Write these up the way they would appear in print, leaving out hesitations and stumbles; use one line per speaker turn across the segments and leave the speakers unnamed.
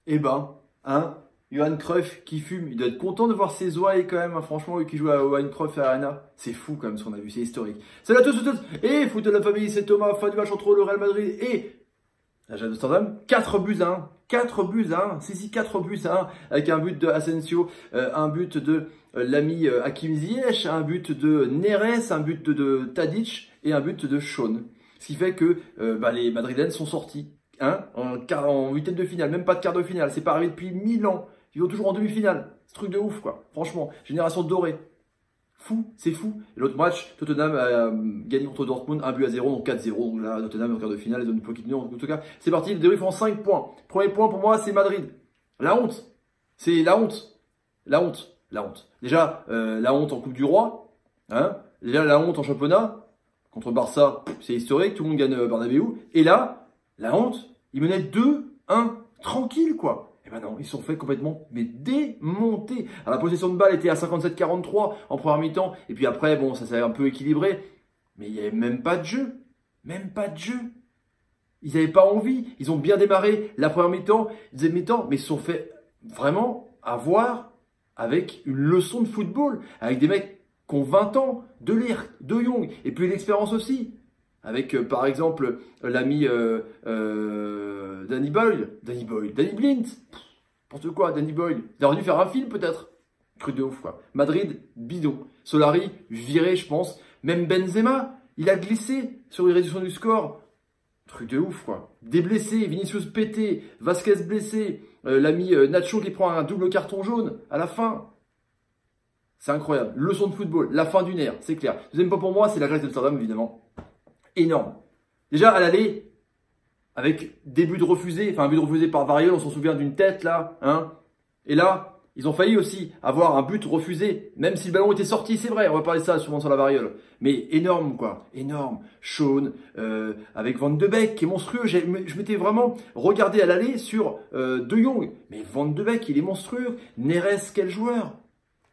Eh ben, hein, Johan Cruyff qui fume, il doit être content de voir ses ouailles quand même, hein, franchement, lui qui joue à Johan Cruyff Arena. C'est fou quand même ce qu'on a vu, c'est historique. Salut à tous et toutes, et foot de la famille, c'est Thomas, fin du match entre le Real Madrid et l'Ajax Amsterdam. 4 buts à 1, 4 buts à 1, si, 4 buts à 1, avec un but de Asensio, un but de l'ami Hakim Ziyech, un but de Neres, un but de Tadic et un but de Shaun. Ce qui fait que les Madrilènes sont sortis. Hein, en huitième de finale, même pas de quart de finale, c'est pas arrivé depuis 1000 ans. Ils vont toujours en demi-finale. C'est truc de ouf, quoi. Franchement, génération dorée. Fou, c'est fou. Et l'autre match, Tottenham a gagné contre Dortmund 1 but à 0, donc 4-0. Donc là, Tottenham en quart de finale, ils ont une petite nuance. En tout cas, c'est parti. Le débrief en 5 points. Premier point pour moi, c'est Madrid. La honte. C'est la honte. La honte. La honte. Déjà, la honte en Coupe du Roi. Hein. Déjà, la honte en championnat. Contre Barça, c'est historique. Tout le monde gagne Bernabéu. Et là, la honte, ils menaient 2-1, tranquille quoi. Et ben non, ils sont fait complètement démonter. Alors la possession de balle était à 57-43 en première mi-temps. Et puis après, bon, ça s'est un peu équilibré. Mais il n'y avait même pas de jeu. Même pas de jeu. Ils n'avaient pas envie. Ils ont bien démarré la première mi-temps, deuxième mi-temps, mais ils se sont fait vraiment avoir avec une leçon de football. Avec des mecs qui ont 20 ans, de Ligt, de Jong, et puis l'expérience aussi. Avec par exemple l'ami Danny Blind, n'importe quoi, Danny Boyle. Il aurait dû faire un film peut-être. Truc de ouf quoi. Madrid, bidon. Solari, viré je pense. Même Benzema, il a glissé sur une réduction du score. Truc de ouf quoi. Des blessés, Vinicius pété, Vasquez blessé, l'ami Nacho qui prend un double carton jaune à la fin. C'est incroyable. Leçon de football, la fin d'une ère, c'est clair. Deuxième point pour moi, c'est la Grèce d'Amsterdam évidemment. Énorme. Déjà, à l'aller, avec des buts refusés, enfin un but refusé par Variol, on s'en souvient d'une tête là, hein. Et là, ils ont failli aussi avoir un but refusé, même si le ballon était sorti, c'est vrai, on va parler de ça souvent sur la Variole. Mais énorme quoi, énorme. Shaun, avec Van de Beek qui est monstrueux, je m'étais vraiment regardé à l'aller sur De Jong. Mais Van de Beek, il est monstrueux. Neres, quel joueur.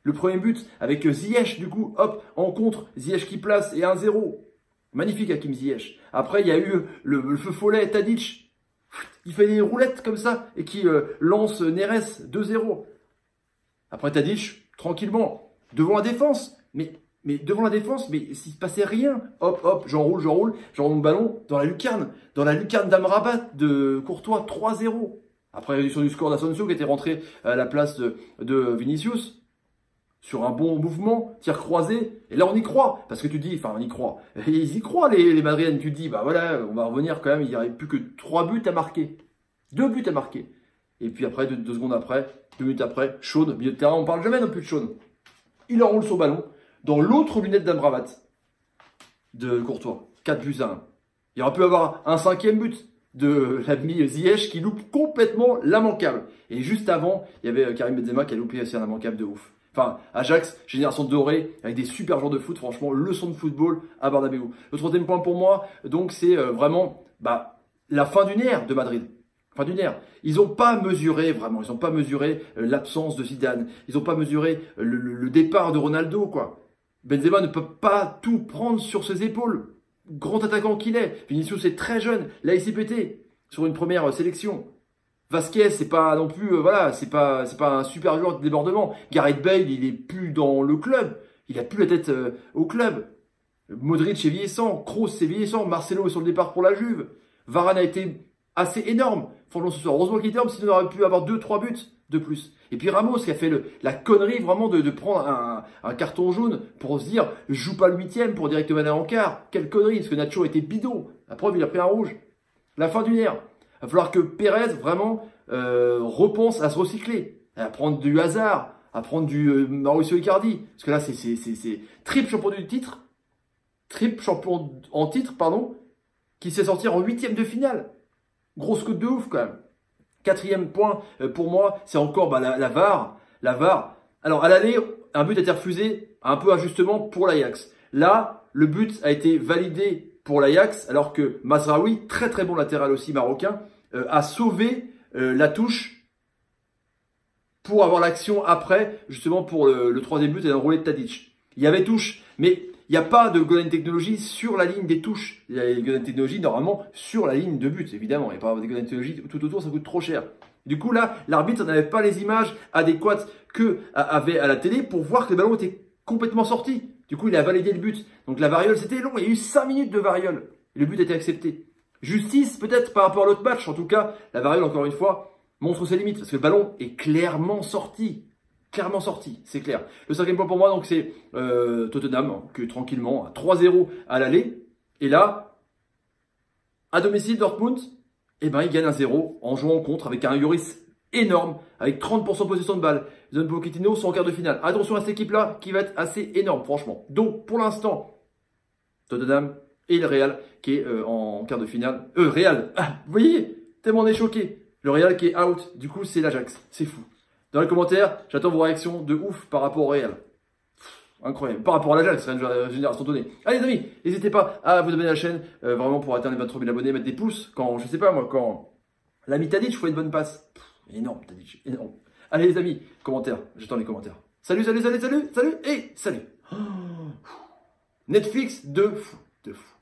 Le premier but avec Ziyech, du coup, hop, en contre, Ziyech qui place et 1-0. Magnifique Hakim Ziyech. Après, il y a eu le feu follet Tadic. Il fait des roulettes comme ça et qui lance Neres 2-0. Après Tadic, tranquillement, devant la défense. Mais devant la défense, mais s'il ne se passait rien. Hop, hop, j'enroule mon ballon dans la lucarne. Dans la lucarne d'Amrabat de Courtois, 3-0. Après réduction du score d'Asensio qui était rentré à la place de Vinicius. Sur un bon mouvement, tir croisé, et là on y croit, parce que tu dis, enfin on y croit, ils y croient les Madriennes, tu dis, bah voilà, on va revenir quand même, il n'y aurait plus que 3 buts à marquer, 2 buts à marquer, et puis après, 2 secondes après, 2 minutes après, Shaun, milieu de terrain, on parle jamais non plus de Shaun, il enroule son ballon, dans l'autre lunette d'Amrabat, de Courtois, 4 buts à 1, il aurait pu avoir un 5e but, de l'ami Ziyech qui loupe complètement l'immanquable, et juste avant, il y avait Karim Benzema qui a loupé aussi un immanquable de ouf. Enfin, Ajax, génération dorée, avec des super joueurs de foot, franchement, leçon de football à Bernabéu. Le troisième point pour moi, donc, c'est vraiment la fin d'une ère de Madrid. Fin d'une ère. Ils n'ont pas mesuré, vraiment, ils n'ont pas mesuré l'absence de Zidane. Ils n'ont pas mesuré le départ de Ronaldo, quoi. Benzema ne peut pas tout prendre sur ses épaules. Grand attaquant qu'il est. Vinicius est très jeune. Là, il s'est pété sur une première sélection. Vasquez, c'est pas non plus, voilà, c'est pas un super joueur de débordement. Gareth Bale, il est plus dans le club. Il a plus la tête au club. Modric est vieillissant. Kroos est vieillissant. Marcelo est sur le départ pour la Juve. Varane a été assez énorme. Franchement, ce soir, heureusement qu'il était énorme, sinon on aurait pu avoir 2-3 buts de plus. Et puis Ramos qui a fait la connerie vraiment de prendre un carton jaune pour se dire, je joue pas le 8e pour directement aller en quart. Quelle connerie, parce que Nacho était bidon. La preuve, il a pris un rouge. La fin d'une ère. Il va falloir que Pérez, vraiment, repense à se recycler, à prendre du hasard, à prendre du Mauricio Icardi. Parce que là, c'est triple champion du titre, triple champion en titre, pardon, qui s'est sorti en 8e de finale. Grosse cote de ouf, quand même. 4e point, pour moi, c'est encore la VAR. La VAR. Alors, à l'aller, un but a été refusé, un peu injustement, pour l'Ajax. Là, le but a été validé pour l'Ajax, alors que Mazraoui, très très bon latéral aussi marocain, a sauvé la touche pour avoir l'action après, justement pour le 3e but et l'enroulé de Tadic. Il y avait touche, mais il n'y a pas de golden technologie sur la ligne des touches. Il y a des golden technologie normalement sur la ligne de but, évidemment. Il n'y a pas des golden technologie tout autour, ça coûte trop cher. Du coup, là, l'arbitre n'avait pas les images adéquates que avait à la télé pour voir que le ballon était complètement sorti. Du coup, il a validé le but. Donc la variole, c'était long. Il y a eu 5 minutes de variole. Et le but a été accepté. Justice, peut-être, par rapport à l'autre match. En tout cas, la variole, encore une fois, montre ses limites. Parce que le ballon est clairement sorti. Clairement sorti, c'est clair. Le 5e point pour moi, donc c'est Tottenham, que tranquillement, à 3-0 à l'aller. Et là, à domicile, Dortmund, eh ben, il gagne 1-0 en jouant en contre avec un Lloris énorme, avec 30% de possession de balle. Zone Pochettino sont en quart de finale. Attention à cette équipe-là qui va être assez énorme, franchement. Donc, pour l'instant, Tottenham et le Real qui est en quart de finale. Real, vous voyez, tellement on est choqué. Le Real qui est out, du coup, c'est l'Ajax. C'est fou. Dans les commentaires, j'attends vos réactions de ouf par rapport au Real. Incroyable. Par rapport à l'Ajax, c'est une génération donnée. Allez les amis, n'hésitez pas à vous abonner à la chaîne, vraiment pour atteindre les 23 000 abonnés, mettre des pouces quand, je sais pas moi, quand l'ami Tadic fait une bonne passe. Énorme Tadic, énorme. Allez les amis, commentaires, j'attends les commentaires. Salut, salut, salut, salut, salut, et salut. Netflix de fou, de fou.